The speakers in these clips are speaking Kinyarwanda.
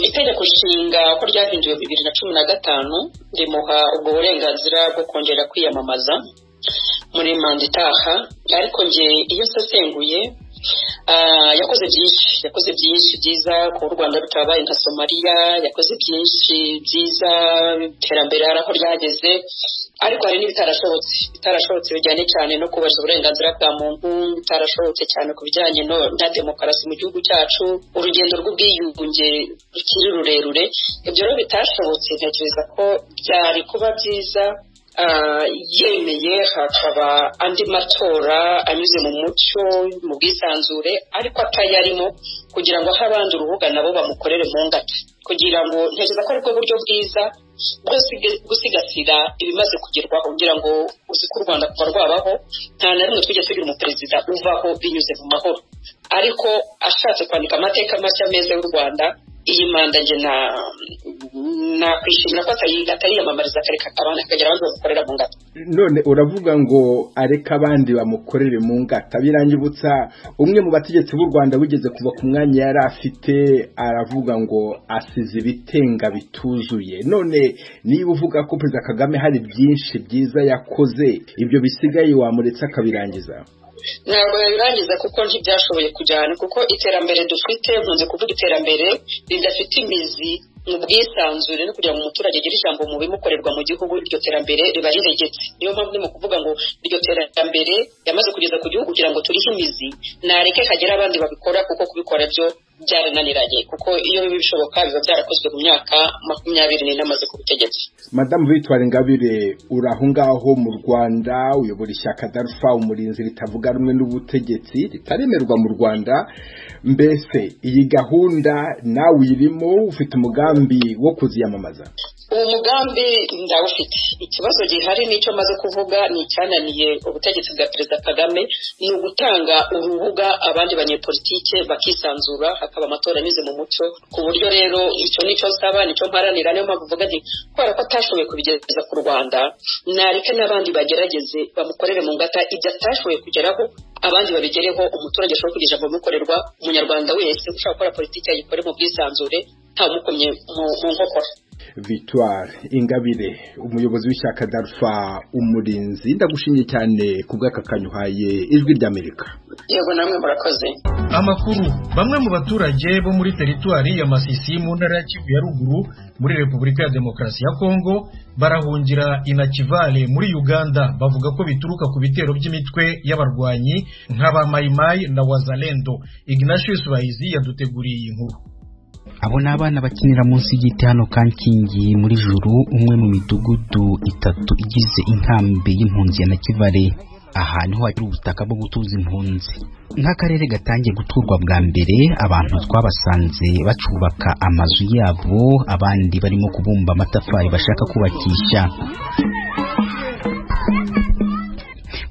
itegeko nshinga ko ryahinduwe 2015 rimuha ubwo burenganzira bwo kongera kwiyamamaza muri manda itaha, ariko nge iyo sesenguye yakoze byinshi byiza ku Rwanda rutabaye nka Somalia, yakoze byinshi byiza iterambere araho ryageze, ariko hari bitarashobotse bijyanye cyane no kubaza uburenganzira bwa muntu, bitarashobotse cyane ku bijyanye na demokarasi mu gihugu cyacu, urugendo rw'ubwiyunge rukiri rurerure. Ibyo rero bitashobotse, ntekereza ko byari kuba byiza yemeye hakaba andi matora anyuze mu mucyo mu bwisanzure, ariko atayarimo, kugira ngo abandi urubuga nabo bamukorere mu ngata, kugira ngo ntekereza ko aribwo buryo bwiza bwo gusigasira ibimaze kugerwaho, kugira ngo uzi ko u Rwanda kuva rwabaho nta na rimwe twigeze tugira umuperezida uvaho binyuze mu mahoro, ariko ashatse kwandika amateka mashya meza y'u Rwanda, iyi manda nge nakwishimira ko atayiyamamariza akareka abandi akagira abandi bamukorera mu ngata. None uravuga ngo areka abandi bamukorere mu ngata, birangibutsa umwe mu bategetsi b'u Rwanda wigeze kuva ku mwanya yari afite, aravuga ngo asize ibitenga bituzuye. None niba uvuga ko Perezida Kagame hari byinshi byiza yakoze, ibyo bisigaye wamuretse akabirangiza? Ntabwo yabirangiza kuko ntibyashoboye kujyana, kuko iterambere dufite, nkunze kuvuga iterambere ridafite imizi mu bwisanzure no kugira ngo umuturage agire ijambo mu bimukorerwa mu gihugu, iryo terambere riba riregetse. Niyo mpamvu ndimo kuvuga ngo iryo terambere yamaze kugeza ku gihugu kugira ngo turihe imizi, nareke hagera abandi babikora, kuko kubikora byo byarananiranye, kuko iyo biba bishoboka biba byarakozwe mu myaka 20 namaze ku butegetsi. Madame Victoire Ingabire, uraho ngaho mu Rwanda, uyobora ishyaka Dalfa, umurinzi ritavuga rumwe n'ubutegetsi, ritaremerwa mu Rwanda. Mbese iyi gahunda nawe irimo, ufite umugambi wo kuziyamamaza? Uwo mugambi ndawufite. Ikibazo gihari n'icyo maze kuvuga ni icyananiye ubutegetsi bwa Perezida Kagame, ni ugutanga urubuga abandi banyepolitike bakisanzura, hakaba amatora anyuze mu mucyo, ku buryo rero icyo nicyo nsaba, nicyo mparanira. Niyo mpamvu mvuga nti kubera ko atashoboye kubigeza ku Rwanda, nareke n'abandi bagerageze bamukorere mu ngata, ibyo atashoboye kugeraho abandi babigereho, umuturage ashobora kugira ijambo mukorerwa, umunyarwanda wese ushaka gukora politiki ayikore mu bwisanzure nta mukomye mu nkokora. Victoire Ingabire, umuyobozi w'ishyaka Dalfa umurinzi, ndagushimiye cyane kubw'aka kanyuhaye Ijwi ry'Amerika. Yego namwe murakoze. Amakuru, bamwe mu baturage bo muri teritwari ya Masisi mu ntara ya Kivu ya ruguru muri Repubulika ya Demokarasi ya Kongo barahungira Inakivale muri Uganda, bavuga ko bituruka ku bitero by'imitwe y'abarwanyi nk'aba Mai Mai na Wazalendo. Ignatius Bahizi yaduteguriye inkuru. Abo ni abana bakinira munsi y'igiti hano Kankingi muri Juru, umwe mu midugudu 3 igize inkambi y'impunzi ya Nakivale. Aha niho hari ubutaka bwo gutuza impunzi. Nk'akarere gatangiye guturwa bwa mbere, abantu twabasanze bacubaka amazu yabo, abandi barimo kubumba amatafari bashaka kubakisha.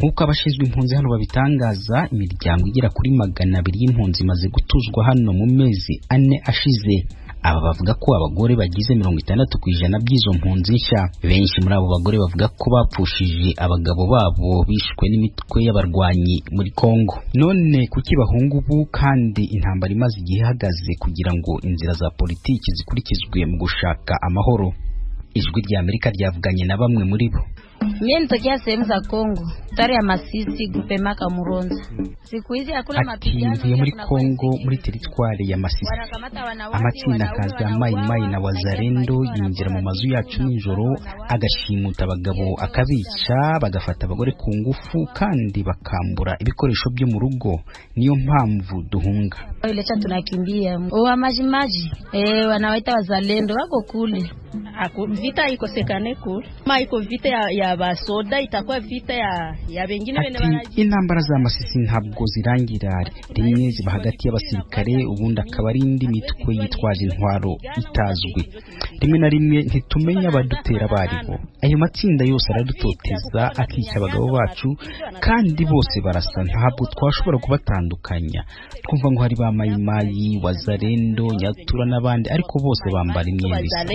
Nkuko abashinzwe impunzi hano babitangaza, imiryango igera kuri 200 y'impunzi imaze gutuzwa hano mu mezi 4 ashize. Aba bavuga ko abagore bagize 60% by'izo mpunzi nshya. Benshi muri abo bagore bavuga ko bapfushije abagabo babo bishwe n'imitwe y'abarwanyi muri Kongo. None kuki bahunga ubu kandi intambara imaze igihe ihagaze kugira ngo inzira za politiki zikurikizwe mu gushaka amahoro? Ijwi ry'Amerika ryavuganye na bamwe muri bo. Mimi nitokea sehemu za Kongo, tari ya Masisi, Gupema Kamuronza. Siku hizi hakuna mapigano muri Kongo, muri teritwari ya Masisi. Amatsinda kaza Mai Mai na Wazalendo yinjira mu mazu yacu nijoro, agashimuta abagabo akabica, bagafata abagore ku ngufu kandi bakambura ibikoresho byo mu rugo. Niyo mpamvu duhunga. Ile cha tunakimbia. Maji. Wanawaita Wazalendo wako kule. Vita ikosekane kule. Iko vita ya basoda, itakuwa vita ya bengine bene baraji. Intambara za Masisi ntabwo zirangira, rimwe ziba hagati y'abasirikare, ubundi akaba ari indi mitwe yitwaje intwaro itazwi. Rimwe na rimwe ntitumenya abadutera baribo. Ayo matsinda yose aradutoteza, akica abagabo bacu, kandi bose barasa, ntabwo twashobora kubatandukanya. Twumva ngo hari ba Mai Mai, Wazalendo, Nyatura n'abandi, ariko bose bambara imyenda isa.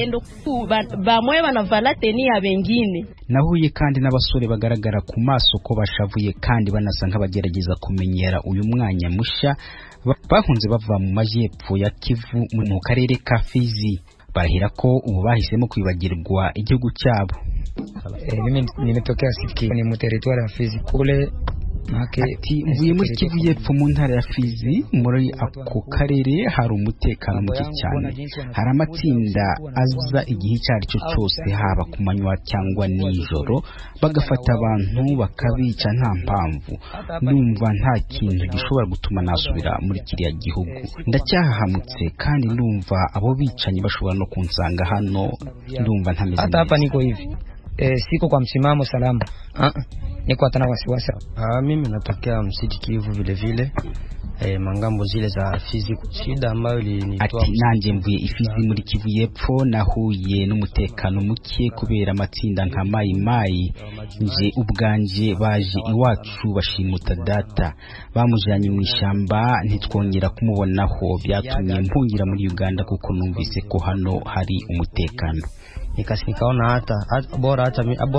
Bamwe banavala teni ya bengine. Nahuye kandi n'abasore bagaragara ku maso amaso ko bashavuye kandi banasa nk'abagerageza kumenyera uyu mwanya musha bahunze bava mu majyepfo ya Kivu mu karere ka Fizi. Barahira ko ubu bahisemo kwibagirwa igihugu cyabo. Mimi nimetokea Siki ni mu territoire ya Fizi kule mvuye muri Kivu y'Epfo mu ntara ya Fizi. Muri ako karere hari umutekano muke cyane, hari amatsinda aza igihe icyo ari cyo cyose, haba ku manywa cyangwa nijoro, bagafata abantu bakabica nta mpamvu. Ndumva nta kintu gishobora gutuma nasubira muri kiriya gihugu. Ndacyahahamutse kandi ndumva abo bicanyi bashobora no kunsanga hano. Ndumva ntameze hata hapa niko hivi siko kwa msimamo salama. Niko hata na wasiwasi. Mimi natokea msiti Kivu vile mangambo zile za Fizi. Shida ambayo ilinitoa nanjye mvuye Ifizi muri Kivu y'Epfo, nahuye n'umutekano muke kubera amatsinda nka Mai Mai. Nje ubwanje baje iwacu bashimuta data, bamujanye mu ishyamba, ntitwongera kumubonaho. Byatumye mpungira muri Uganda kuko numvise ko hano hari umutekano. Nikaona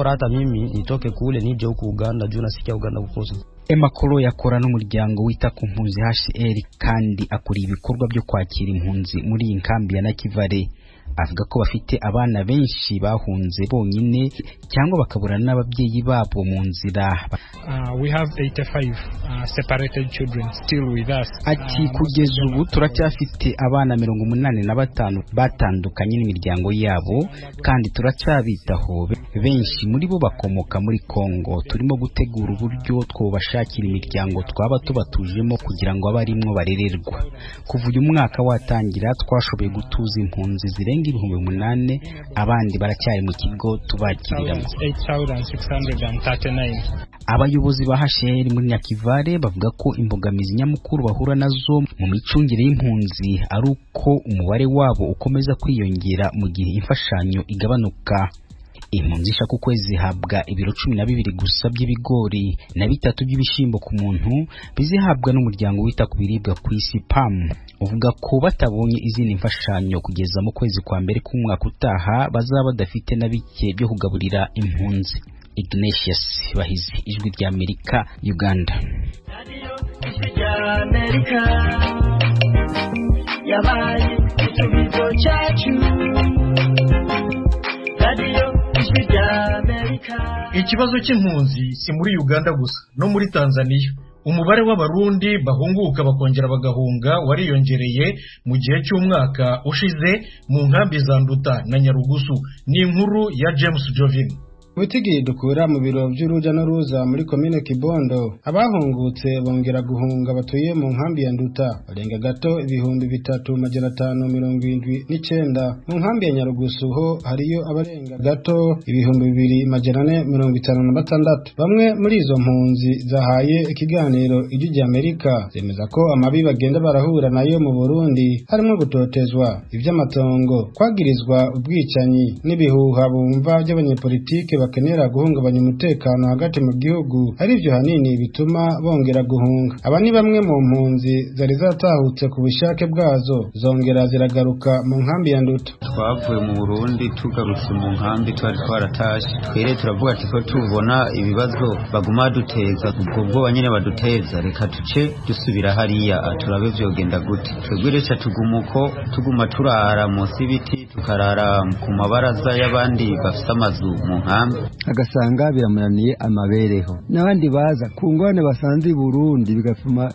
hata mimi nitoke kule nije huku Uganda juu nasikia Uganda kukosa. Emakolo yakora n'umuryango wita ku mpunzi HCR kandi akora ibikorwa byo kwakira impunzi muri iyi nkambi ya Nakivale. Avuga ko bafite abana benshi bahunze bonyine cyangwa bakaburana n'ababyeyi babo mu nzira. We have 85 separated children still with us. Ati kugeza ubu turacyafite abana 85 batandukanye n'imiryango yabo kandi turacyabitaho. Benshi muri bo bakomoka muri Kongo. Turimo gutegura uburyo twobashakira imiryango twaba tubatujemo kugira ngo abarimwo barererwa. Kuva uyu mwaka watangira twashoboye gutuza impunzi zirenga 8,000, abandi baracyari mu kigo tubakiriramo. 8,639. Abayobozi ba HCR muri Nakivale bavuga ko imbogamizi nyamukuru bahura nazo mu micungire y'impunzi ari uko umubare wabo ukomeza kwiyongera mu gihe imfashanyo igabanuka. Impunzi ishaka ukwezi zihabwa ibiro 12 gusa by'ibigori na 3 by'ibishimbo ku muntu, bizihabwa n'umuryango wita ku biribwa ku isi PAM. Uvuga ko batabonye izindi mfashanyo kugeza mu kwezi kwa mbere k'umwaka utaha bazaba badafite na bike byo kugaburira impunzi. Ignatius Bahizi, Ijwi rya Amerika, Uganda. Yabaye icyo cyacu. Ikibazo cy'impunzi si muri Uganda gusa, no muri Tanzania umubare w'abarundi bahunguka bakongera bagahunga wariyongereye mu gihe cy'umwaka ushize mu nkambi za Nduta na Nyarugusu. Ni inkuru ya James Jovin. Witigi dukura mu biro by'uruja n'uruza muri komine Kibondo, abahungutse bongera guhunga batuye mu nkambi ya Nduta barenga gato 3,579. Mu nkambi ya Nyarugusu ho hariyo abarenga gato 2,456. Bamwe muri izo mpunzi zahaye ikiganiro Ijwi rya Amerika zemeza ko amabi bagenda barahura nayo mu Burundi harimo gutotezwa, iby'amatongo, kwagirizwa ubwicanyi n'ibihuha bumva by'abanyepolitike bakenera guhungabanya umutekano hagati mu gihugu, ari byo hanini bituma bongera guhunga. Aba ni bamwe mu mpunzi zari zatahutse ku bushake bwazo zongera ziragaruka mu nkambi ya Nduta. Twavuye mu Burundi tugarutse mu nkambi twari twaratashe, twere turavuga ati ko tubona ibibazo baguma duteza, ubwo bwo nyine baduteza, reka tuce dusubira hariya turabe vyogenda gute. Twebwe reka tugumuko tuguma turara munsi y'ibiti, tukarara ku mabaraza y'abandi bafite amazu mu nkambi, agasanga biramunaniye amabereho. N'abandi baza kungwane basanze Burundi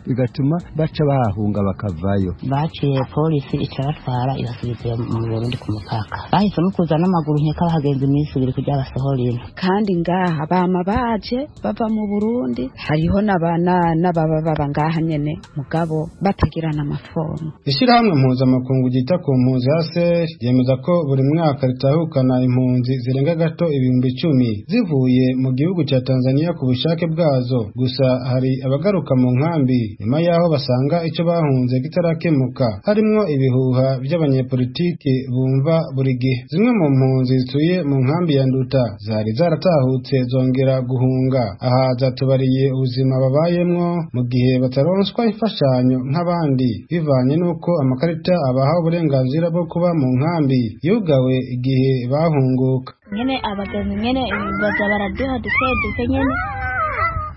bigatuma baca bahunga bakavayo. Baciye polisi icabatwara ibasubiza mu Burundi ku mupaka. Bahisemo kuza n'amaguru nkeka bahagenza iminsi 2 kujya basohorera. Kandi ngaha bama baje bava mu Burundi, hariho n'ababa ngaha nyene mugabo batagirana amafono. Ishirahamwe mpuzamakungu gita ku mpunzi HCR yemeza ko buri mwaka ritahukana impunzi zirenga gato 10,000 zivuye mu gihugu cya Tanzania ku bushake bwazo. Gusa hari abagaruka mu nkambi nyuma yaho basanga icyo bahunze kitarakemuka, harimo ibihuha by'abanyepolitiki bumva buri gihe. Zimwe mu mpunzi zituye mu nkambi ya Nduta zari zaratahutse zongera guhunga. Aha zatubariye ubuzima babayemwo mu gihe bataronswa imfashanyo nk'abandi, bivanye n'uko amakarita abaha uburenganzira bwo kuba mu nkambi yugawe igihe bahunguka. Nyene abageni nyene baza baraduha duke nyene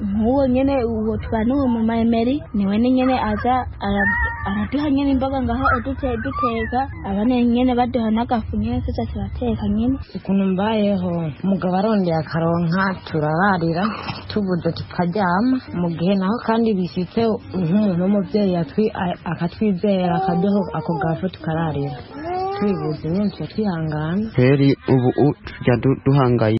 nk'uwo nyene uwo twanuwe mu mayemeri niwe nyene aza araduha nyene imboga ngaho duteka abane nyene baduha n'agafu nyene tuza turateka nyene. Ukuntu mbayeho umugabo arondeye akaronka turararira tubuze tukaryama mu gihe naho kandi bishyitse nk'umuntu w'umubyeyi akatwizera akaduha ako gafu tukararira twibuze nyine twihangana. Heri ubu tujya duhangaye